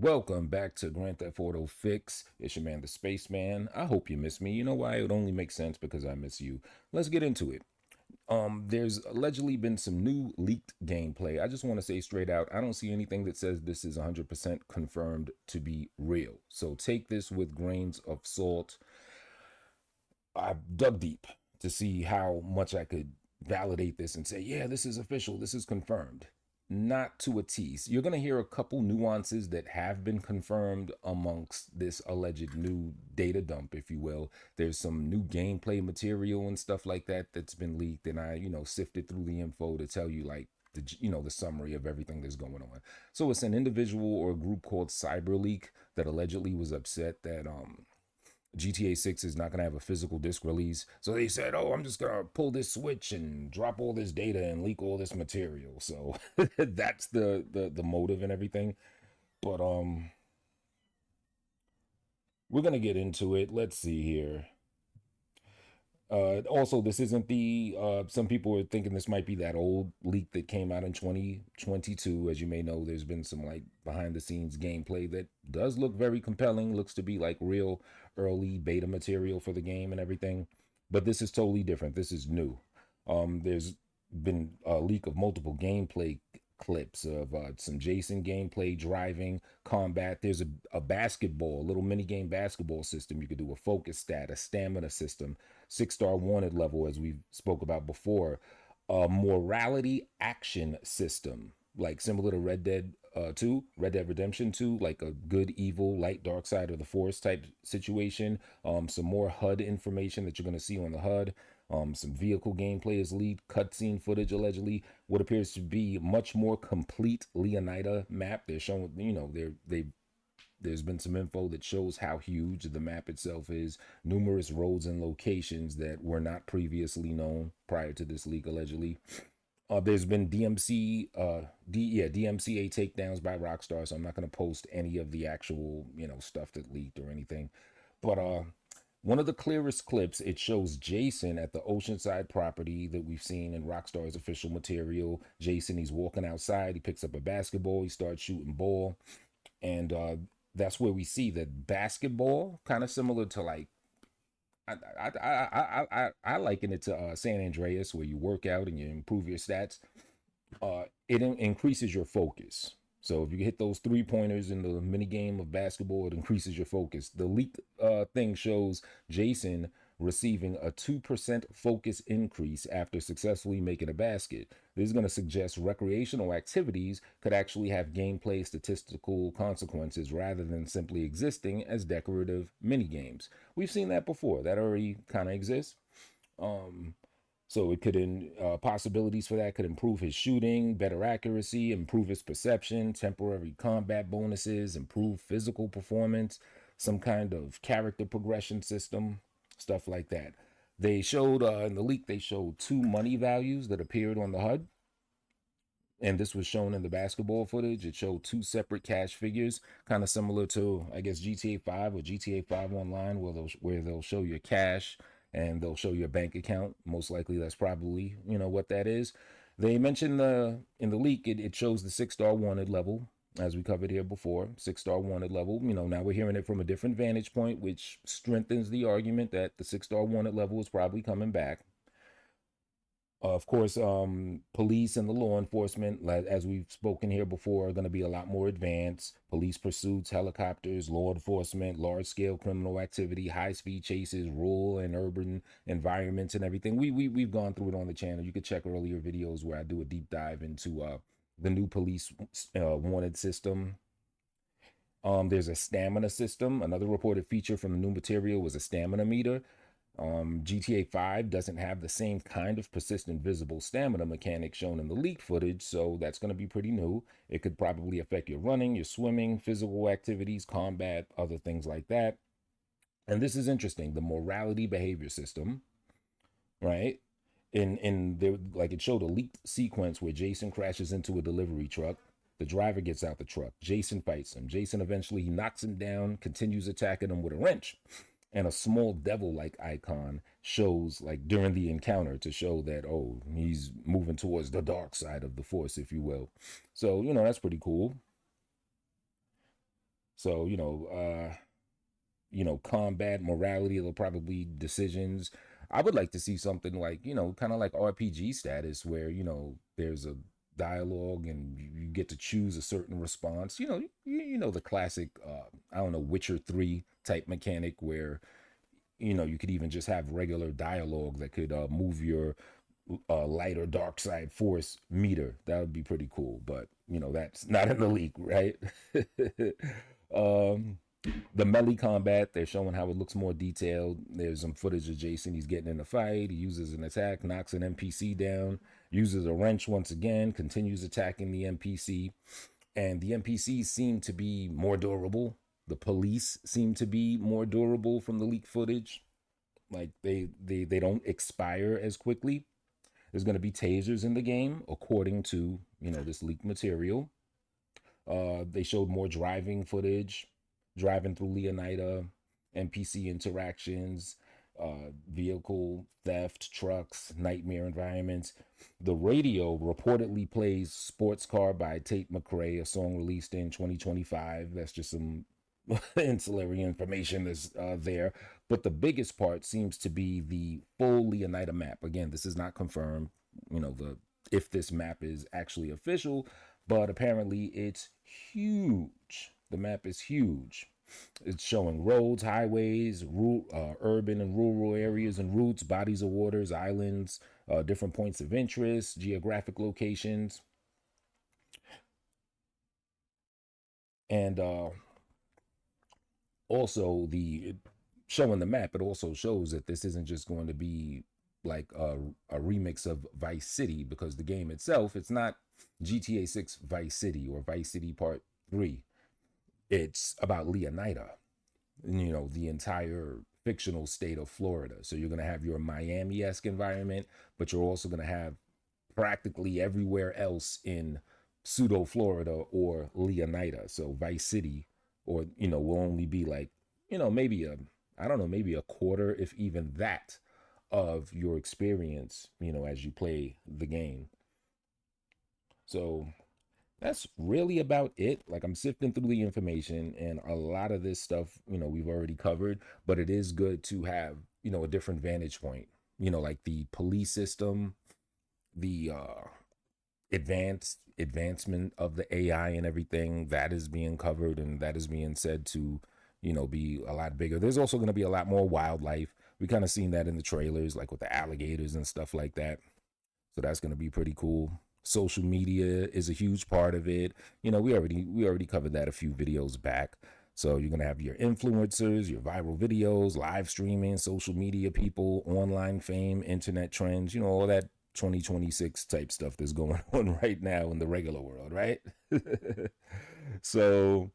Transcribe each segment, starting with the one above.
Welcome back to Grand Theft Auto Fix. It's your man, the Spaceman. I hope you miss me. You know why? It would only make sense because I miss you. Let's get into it. There's allegedly been some new leaked gameplay. I just want to say straight out, I don't see anything that says this is 100% confirmed to be real. So take this with grains of salt. I dug deep to see how much I could validate this and say, yeah, this is official, this is confirmed. Not to a tease. You're going to hear a couple nuances that have been confirmed amongst this alleged new data dump, if you will. There's some new gameplay material and stuff like that that's been leaked, and I, sifted through the info to tell you like the summary of everything that's going on. So it's an individual or a group called Cyberleak that allegedly was upset that GTA 6 is not going to have a physical disc release. So they said, oh, I'm just going to pull this switch and drop all this data and leak all this material. So that's the motive and everything. But we're going to get into it. Let's see here. Also, this isn't the. Some people are thinking this might be that old leak that came out in 2022. As you may know, there's been some like behind the scenes gameplay that does look very compelling. Looks to be like real early beta material for the game and everything. But this is totally different. This is new. There's been a leak of multiple gameplay clips of some Jason gameplay, driving, combat. There's a basketball, a little mini game basketball system. You could do a focus stat, a stamina system, 6-star wanted level, as we spoke about before, a morality action system, like similar to Red Dead Redemption 2, like a good, evil, light, dark side of the force type situation. Some more HUD information that you're going to see on the HUD. Some vehicle gameplay is leaked, cutscene footage allegedly, what appears to be much more complete Leonida map. They're showing, there's been some info that shows how huge the map itself is, numerous roads and locations that were not previously known prior to this leak allegedly. There's been DMCA takedowns by Rockstar, so I'm not going to post any of the actual, stuff that leaked or anything. But one of the clearest clips, it shows Jason at the Oceanside property that we've seen in Rockstar's official material. Jason, he's walking outside, he picks up a basketball, he starts shooting ball, and that's where we see that basketball, kind of similar to like I liken it to San Andreas, where you work out and you improve your stats. It increases your focus. So if you hit those 3 pointers in the mini game of basketball, it increases your focus. The leaked thing shows Jason receiving a 2% focus increase after successfully making a basket. This is going to suggest recreational activities could actually have gameplay statistical consequences rather than simply existing as decorative mini games. We've seen that before. That already kind of exists. So it could possibilities for that could improve his shooting, better accuracy, improve his perception, temporary combat bonuses, improve physical performance, some kind of character progression system, stuff like that. They showed in the leak, they showed two money values that appeared on the HUD. And this was shown in the basketball footage. It showed two separate cash figures, kind of similar to, I guess, GTA 5 or GTA 5 Online, where they'll show your cash and they'll show your bank account. Most likely, that's probably what that is. They mentioned in the leak, it shows the 6-star wanted level, as we covered here before. 6-star wanted level. Now we're hearing it from a different vantage point, which strengthens the argument that the 6-star wanted level is probably coming back. Of course, police and the law enforcement, as we've spoken here before, are going to be a lot more advanced. Police pursuits, helicopters, law enforcement, large-scale criminal activity, high-speed chases, rural and urban environments, and everything. We've gone through it on the channel. You could check earlier videos where I do a deep dive into the new police wanted system. There's a stamina system. Another reported feature from the new material was a stamina meter. GTA 5 doesn't have the same kind of persistent visible stamina mechanic shown in the leaked footage, so that's going to be pretty new. It could probably affect your running, your swimming, physical activities, combat, other things like that. And this is interesting, the morality behavior system, right? In there, like it showed a leaked sequence where Jason crashes into a delivery truck. The driver gets out the truck. Jason fights him. Jason eventually knocks him down, continues attacking him with a wrench. And a small devil-like icon shows like during the encounter to show that, oh, he's moving towards the dark side of the force, if you will. So, that's pretty cool. So, combat, morality, there'll probably decisions. I would like to see something like, kind of like RPG status where, there's a dialogue and you get to choose a certain response. The classic, I don't know, Witcher 3 type mechanic where, you could even just have regular dialogue that could move your light or dark side force meter. That would be pretty cool. But, that's not in the league, right? um, the melee combat, they're showing how it looks more detailed. There's some footage of Jason. He's getting in a fight. He uses an attack, knocks an NPC down, uses a wrench once again, continues attacking the NPC. And the NPCs seem to be more durable. The police seem to be more durable from the leak footage. Like they don't expire as quickly. There's going to be tasers in the game, according to this leaked material. They showed more driving footage, driving through Leonida, NPC interactions, vehicle theft, trucks, nightmare environments. The radio reportedly plays Sports Car by Tate McRae, a song released in 2025. That's just some ancillary information that's there. But the biggest part seems to be the full Leonida map. Again, this is not confirmed, the if this map is actually official, but apparently it's huge. The map is huge. It's showing roads, highways, urban and rural areas and routes, bodies of waters, islands, different points of interest, geographic locations, and also the showing the map. It also shows that this isn't just going to be like a remix of Vice City, because the game itself, it's not GTA 6 Vice City or Vice City Part 3. It's about Leonida, the entire fictional state of Florida. So you're going to have your Miami-esque environment, but you're also going to have practically everywhere else in pseudo Florida or Leonida. So Vice City, or, will only be like, maybe I don't know, maybe a quarter, if even that, of your experience, as you play the game. So that's really about it. Like, I'm sifting through the information, and a lot of this stuff, we've already covered, but it is good to have, a different vantage point, like the police system, the advancement of the AI and everything that is being covered, and that is being said to, be a lot bigger. There's also going to be a lot more wildlife. We kind of seen that in the trailers, like with the alligators and stuff like that. So that's going to be pretty cool. Social media is a huge part of it. We already covered that a few videos back. So you're going to have your influencers, your viral videos, live streaming, social media people, online fame, internet trends, all that 2026 type stuff that's going on right now in the regular world, right? So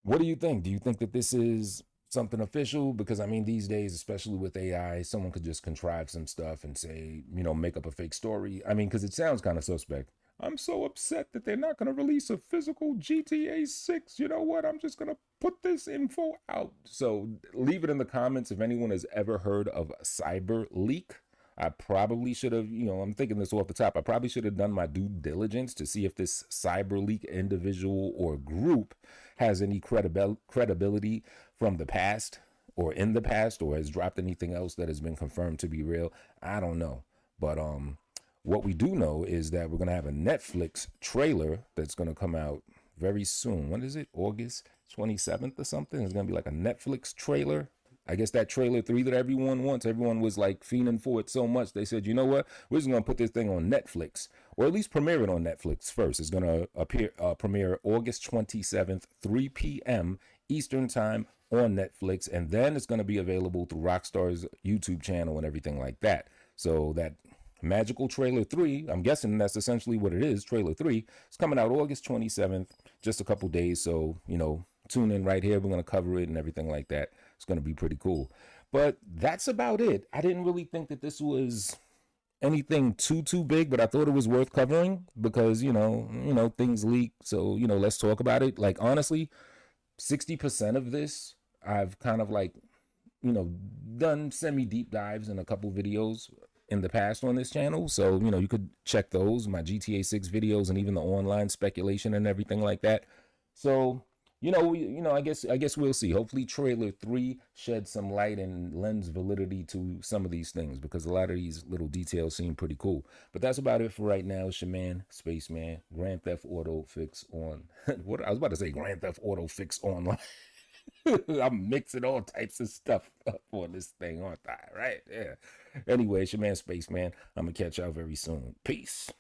what do you think? Do you think that this is something official? Because I mean, these days, especially with AI, someone could just contrive some stuff and say, make up a fake story. I mean, because it sounds kind of suspect. I'm so upset that they're not going to release a physical GTA 6. You know what? I'm just going to put this info out. So leave it in the comments if anyone has ever heard of Cyberleak. I probably should have, I'm thinking this off the top. I probably should have done my due diligence to see if this Cyberleak individual or group has any credibility from the past or in the past, or has dropped anything else that has been confirmed to be real. I don't know. But what we do know is that we're going to have a Netflix trailer that's going to come out very soon. When is it? August 27th or something? It's going to be like a Netflix trailer. I guess that trailer 3 that everyone wants, everyone was like fiending for it so much. They said, you know what? We're just going to put this thing on Netflix, or at least premiere it on Netflix first. It's going to premiere August 27th, 3 p.m. Eastern Time on Netflix. And then it's going to be available through Rockstar's YouTube channel and everything like that. So that magical trailer 3, I'm guessing that's essentially what it is. Trailer 3 is coming out August 27th, just a couple days. So, tune in right here. We're going to cover it and everything like that. It's going to be pretty cool. But that's about it. I didn't really think that this was anything too big, but I thought it was worth covering because, things leak. So, let's talk about it. Like, honestly, 60% of this, I've kind of like, done semi deep dives in a couple videos in the past on this channel. So, you could check those, my GTA 6 videos, and even the online speculation and everything like that. So I guess we'll see. Hopefully, trailer 3 sheds some light and lends validity to some of these things because a lot of these little details seem pretty cool. But that's about it for right now. It's your man, Spaceman, Grand Theft Auto Fix on. What I was about to say, Grand Theft Auto Fix Online. I'm mixing all types of stuff up on this thing, aren't I? Right? Yeah. Anyway, it's your man, Spaceman. I'm gonna catch y'all very soon. Peace.